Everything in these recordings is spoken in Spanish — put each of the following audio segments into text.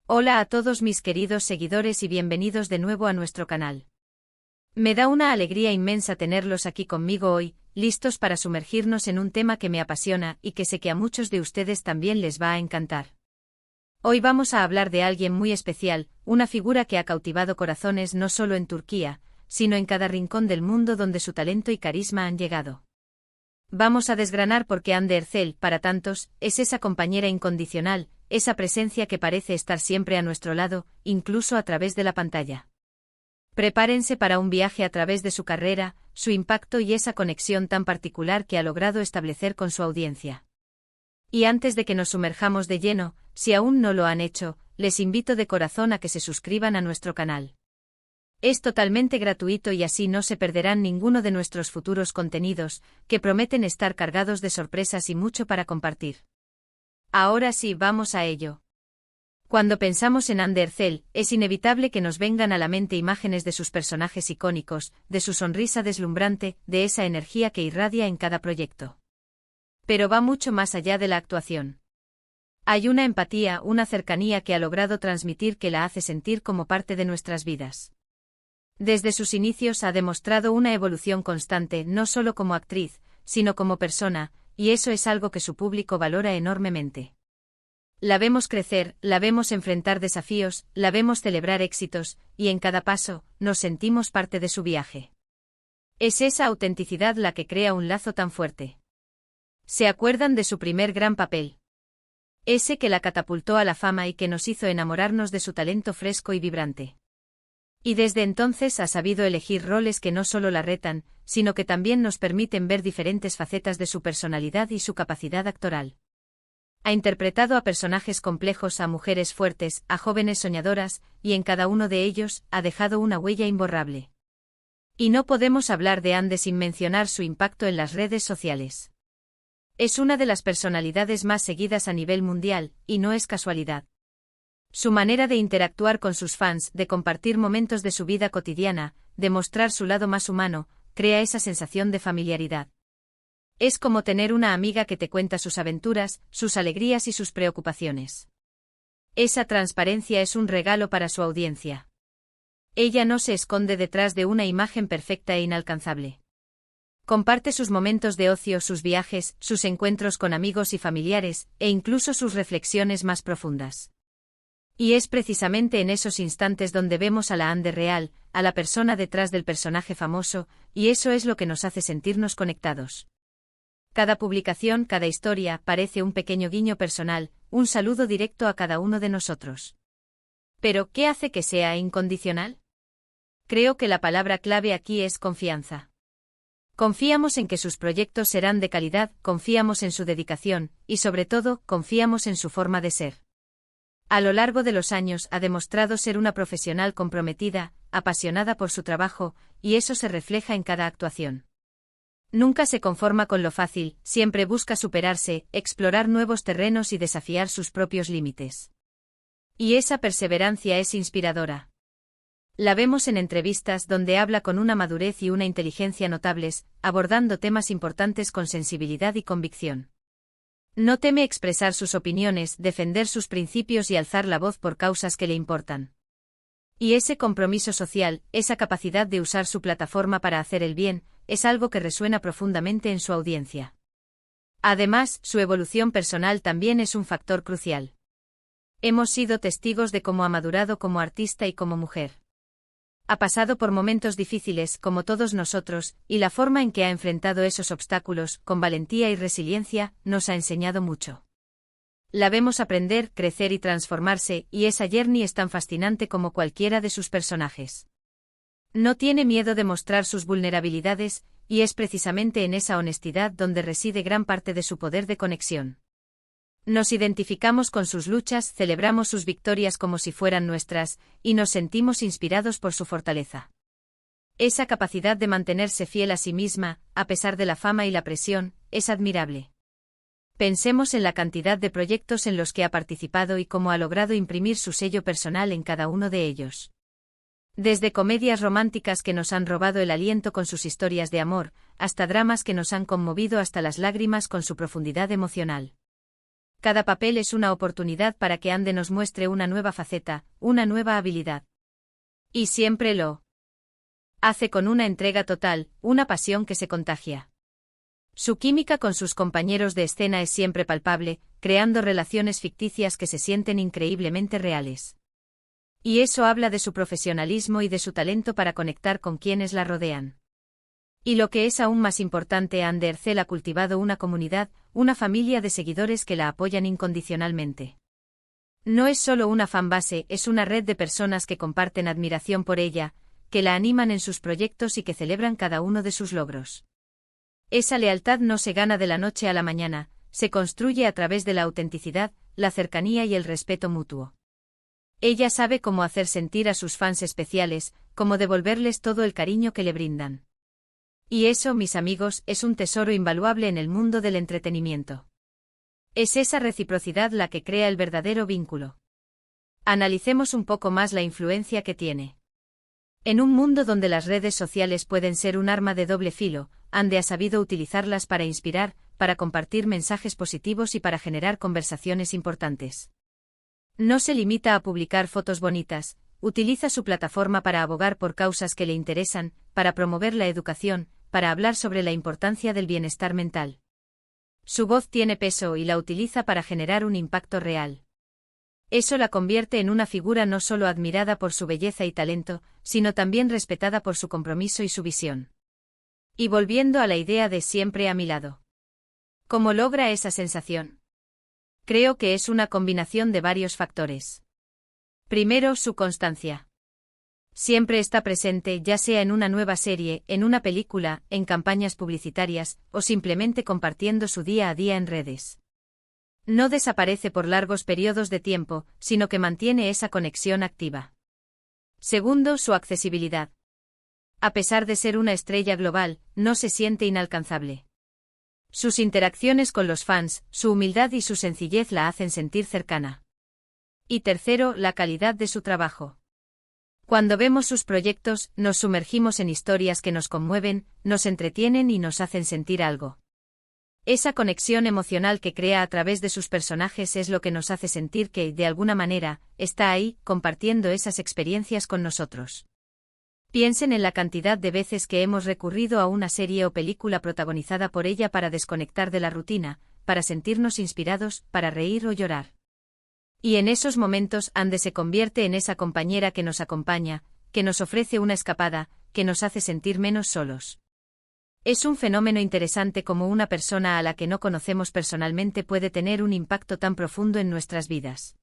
Hola a todos mis queridos seguidores y bienvenidos de nuevo a nuestro canal. Me da una alegría inmensa tenerlos aquí conmigo hoy, listos para sumergirnos en un tema que me apasiona y que sé que a muchos de ustedes también les va a encantar. Hoy vamos a hablar de alguien muy especial, una figura que ha cautivado corazones no solo en Turquía, sino en cada rincón del mundo donde su talento y carisma han llegado. Vamos a desgranar por qué Hande Erçel, para tantos, es esa compañera incondicional, esa presencia que parece estar siempre a nuestro lado, incluso a través de la pantalla. Prepárense para un viaje a través de su carrera, su impacto y esa conexión tan particular que ha logrado establecer con su audiencia. Y antes de que nos sumerjamos de lleno, si aún no lo han hecho, les invito de corazón a que se suscriban a nuestro canal. Es totalmente gratuito y así no se perderán ninguno de nuestros futuros contenidos, que prometen estar cargados de sorpresas y mucho para compartir. Ahora sí, vamos a ello. Cuando pensamos en Hande Erçel, es inevitable que nos vengan a la mente imágenes de sus personajes icónicos, de su sonrisa deslumbrante, de esa energía que irradia en cada proyecto. Pero va mucho más allá de la actuación. Hay una empatía, una cercanía que ha logrado transmitir que la hace sentir como parte de nuestras vidas. Desde sus inicios ha demostrado una evolución constante no solo como actriz, sino como persona, y eso es algo que su público valora enormemente. La vemos crecer, la vemos enfrentar desafíos, la vemos celebrar éxitos, y en cada paso, nos sentimos parte de su viaje. Es esa autenticidad la que crea un lazo tan fuerte. ¿Se acuerdan de su primer gran papel? Ese que la catapultó a la fama y que nos hizo enamorarnos de su talento fresco y vibrante. Y desde entonces ha sabido elegir roles que no solo la retan, sino que también nos permiten ver diferentes facetas de su personalidad y su capacidad actoral. Ha interpretado a personajes complejos, a mujeres fuertes, a jóvenes soñadoras, y en cada uno de ellos ha dejado una huella imborrable. Y no podemos hablar de Hande sin mencionar su impacto en las redes sociales. Es una de las personalidades más seguidas a nivel mundial, y no es casualidad. Su manera de interactuar con sus fans, de compartir momentos de su vida cotidiana, de mostrar su lado más humano, crea esa sensación de familiaridad. Es como tener una amiga que te cuenta sus aventuras, sus alegrías y sus preocupaciones. Esa transparencia es un regalo para su audiencia. Ella no se esconde detrás de una imagen perfecta e inalcanzable. Comparte sus momentos de ocio, sus viajes, sus encuentros con amigos y familiares, e incluso sus reflexiones más profundas. Y es precisamente en esos instantes donde vemos a la Hande real, a la persona detrás del personaje famoso, y eso es lo que nos hace sentirnos conectados. Cada publicación, cada historia, parece un pequeño guiño personal, un saludo directo a cada uno de nosotros. Pero, ¿qué hace que sea incondicional? Creo que la palabra clave aquí es confianza. Confiamos en que sus proyectos serán de calidad, confiamos en su dedicación, y sobre todo, confiamos en su forma de ser. A lo largo de los años ha demostrado ser una profesional comprometida, apasionada por su trabajo, y eso se refleja en cada actuación. Nunca se conforma con lo fácil, siempre busca superarse, explorar nuevos terrenos y desafiar sus propios límites. Y esa perseverancia es inspiradora. La vemos en entrevistas donde habla con una madurez y una inteligencia notables, abordando temas importantes con sensibilidad y convicción. No teme expresar sus opiniones, defender sus principios y alzar la voz por causas que le importan. Y ese compromiso social, esa capacidad de usar su plataforma para hacer el bien, es algo que resuena profundamente en su audiencia. Además, su evolución personal también es un factor crucial. Hemos sido testigos de cómo ha madurado como artista y como mujer. Ha pasado por momentos difíciles, como todos nosotros, y la forma en que ha enfrentado esos obstáculos, con valentía y resiliencia, nos ha enseñado mucho. La vemos aprender, crecer y transformarse, y esa journey es tan fascinante como cualquiera de sus personajes. No tiene miedo de mostrar sus vulnerabilidades, y es precisamente en esa honestidad donde reside gran parte de su poder de conexión. Nos identificamos con sus luchas, celebramos sus victorias como si fueran nuestras, y nos sentimos inspirados por su fortaleza. Esa capacidad de mantenerse fiel a sí misma, a pesar de la fama y la presión, es admirable. Pensemos en la cantidad de proyectos en los que ha participado y cómo ha logrado imprimir su sello personal en cada uno de ellos. Desde comedias románticas que nos han robado el aliento con sus historias de amor, hasta dramas que nos han conmovido hasta las lágrimas con su profundidad emocional. Cada papel es una oportunidad para que Ande nos muestre una nueva faceta, una nueva habilidad. Y siempre lo hace con una entrega total, una pasión que se contagia. Su química con sus compañeros de escena es siempre palpable, creando relaciones ficticias que se sienten increíblemente reales. Y eso habla de su profesionalismo y de su talento para conectar con quienes la rodean. Y lo que es aún más importante, Ande Ercel ha cultivado una comunidad, una familia de seguidores que la apoyan incondicionalmente. No es solo una fanbase, es una red de personas que comparten admiración por ella, que la animan en sus proyectos y que celebran cada uno de sus logros. Esa lealtad no se gana de la noche a la mañana, se construye a través de la autenticidad, la cercanía y el respeto mutuo. Ella sabe cómo hacer sentir a sus fans especiales, cómo devolverles todo el cariño que le brindan. Y eso, mis amigos, es un tesoro invaluable en el mundo del entretenimiento. Es esa reciprocidad la que crea el verdadero vínculo. Analicemos un poco más la influencia que tiene. En un mundo donde las redes sociales pueden ser un arma de doble filo, Ande ha sabido utilizarlas para inspirar, para compartir mensajes positivos y para generar conversaciones importantes. No se limita a publicar fotos bonitas, utiliza su plataforma para abogar por causas que le interesan, para promover la educación, para hablar sobre la importancia del bienestar mental. Su voz tiene peso y la utiliza para generar un impacto real. Eso la convierte en una figura no solo admirada por su belleza y talento, sino también respetada por su compromiso y su visión. Y volviendo a la idea de siempre a mi lado. ¿Cómo logra esa sensación? Creo que es una combinación de varios factores. Primero, su constancia. Siempre está presente, ya sea en una nueva serie, en una película, en campañas publicitarias, o simplemente compartiendo su día a día en redes. No desaparece por largos periodos de tiempo, sino que mantiene esa conexión activa. Segundo, su accesibilidad. A pesar de ser una estrella global, no se siente inalcanzable. Sus interacciones con los fans, su humildad y su sencillez la hacen sentir cercana. Y tercero, la calidad de su trabajo. Cuando vemos sus proyectos, nos sumergimos en historias que nos conmueven, nos entretienen y nos hacen sentir algo. Esa conexión emocional que crea a través de sus personajes es lo que nos hace sentir que, de alguna manera, está ahí, compartiendo esas experiencias con nosotros. Piensen en la cantidad de veces que hemos recurrido a una serie o película protagonizada por ella para desconectar de la rutina, para sentirnos inspirados, para reír o llorar. Y en esos momentos Ande se convierte en esa compañera que nos acompaña, que nos ofrece una escapada, que nos hace sentir menos solos. Es un fenómeno interesante cómo una persona a la que no conocemos personalmente puede tener un impacto tan profundo en nuestras vidas.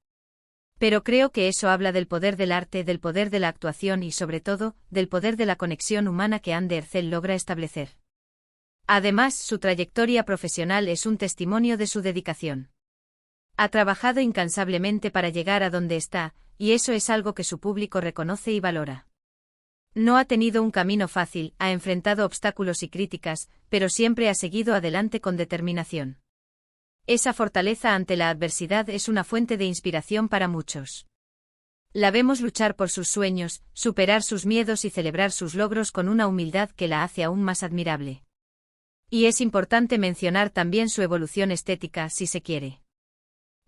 Pero creo que eso habla del poder del arte, del poder de la actuación y sobre todo, del poder de la conexión humana que Ande Ercel logra establecer. Además, su trayectoria profesional es un testimonio de su dedicación. Ha trabajado incansablemente para llegar a donde está, y eso es algo que su público reconoce y valora. No ha tenido un camino fácil, ha enfrentado obstáculos y críticas, pero siempre ha seguido adelante con determinación. Esa fortaleza ante la adversidad es una fuente de inspiración para muchos. La vemos luchar por sus sueños, superar sus miedos y celebrar sus logros con una humildad que la hace aún más admirable. Y es importante mencionar también su evolución estética, si se quiere.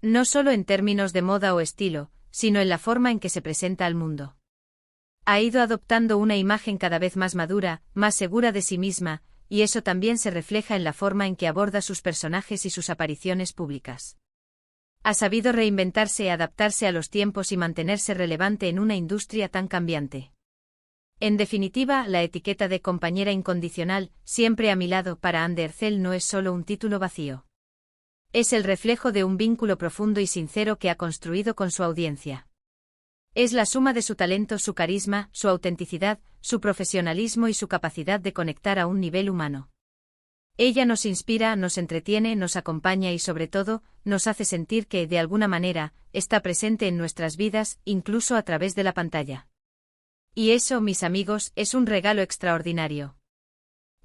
No solo en términos de moda o estilo, sino en la forma en que se presenta al mundo. Ha ido adoptando una imagen cada vez más madura, más segura de sí misma, y eso también se refleja en la forma en que aborda sus personajes y sus apariciones públicas. Ha sabido reinventarse y adaptarse a los tiempos y mantenerse relevante en una industria tan cambiante. En definitiva, la etiqueta de compañera incondicional, siempre a mi lado para Ande Ercel no es solo un título vacío. Es el reflejo de un vínculo profundo y sincero que ha construido con su audiencia. Es la suma de su talento, su carisma, su autenticidad, su profesionalismo y su capacidad de conectar a un nivel humano. Ella nos inspira, nos entretiene, nos acompaña y sobre todo, nos hace sentir que, de alguna manera, está presente en nuestras vidas, incluso a través de la pantalla. Y eso, mis amigos, es un regalo extraordinario.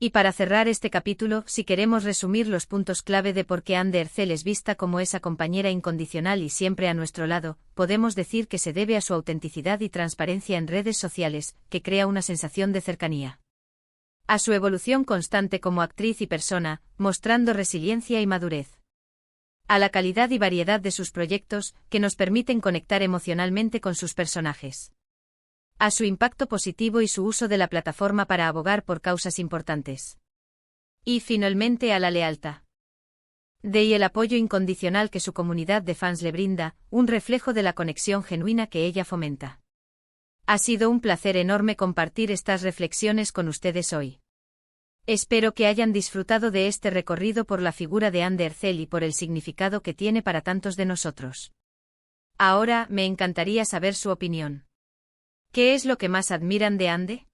Y para cerrar este capítulo, si queremos resumir los puntos clave de por qué Ande Ercel es vista como esa compañera incondicional y siempre a nuestro lado, podemos decir que se debe a su autenticidad y transparencia en redes sociales, que crea una sensación de cercanía. A su evolución constante como actriz y persona, mostrando resiliencia y madurez. a la calidad y variedad de sus proyectos, que nos permiten conectar emocionalmente con sus personajes, a su impacto positivo y su uso de la plataforma para abogar por causas importantes. Y finalmente a la lealtad y el apoyo incondicional que su comunidad de fans le brinda, un reflejo de la conexión genuina que ella fomenta. Ha sido un placer enorme compartir estas reflexiones con ustedes hoy. Espero que hayan disfrutado de este recorrido por la figura de Ande Ercel y por el significado que tiene para tantos de nosotros. Ahora, me encantaría saber su opinión. ¿Qué es lo que más admiran de Ande?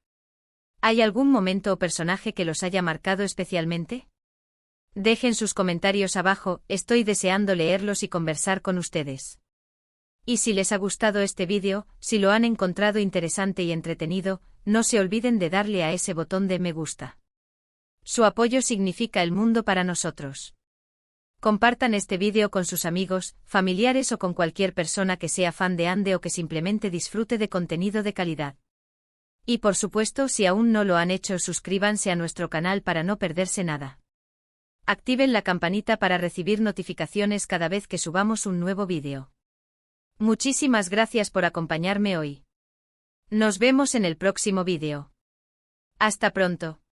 ¿Hay algún momento o personaje que los haya marcado especialmente? Dejen sus comentarios abajo, estoy deseando leerlos y conversar con ustedes. Y si les ha gustado este vídeo, si lo han encontrado interesante y entretenido, no se olviden de darle a ese botón de me gusta. Su apoyo significa el mundo para nosotros. Compartan este vídeo con sus amigos, familiares o con cualquier persona que sea fan de Ande o que simplemente disfrute de contenido de calidad. Y por supuesto, si aún no lo han hecho, suscríbanse a nuestro canal para no perderse nada. Activen la campanita para recibir notificaciones cada vez que subamos un nuevo vídeo. Muchísimas gracias por acompañarme hoy. Nos vemos en el próximo vídeo. Hasta pronto.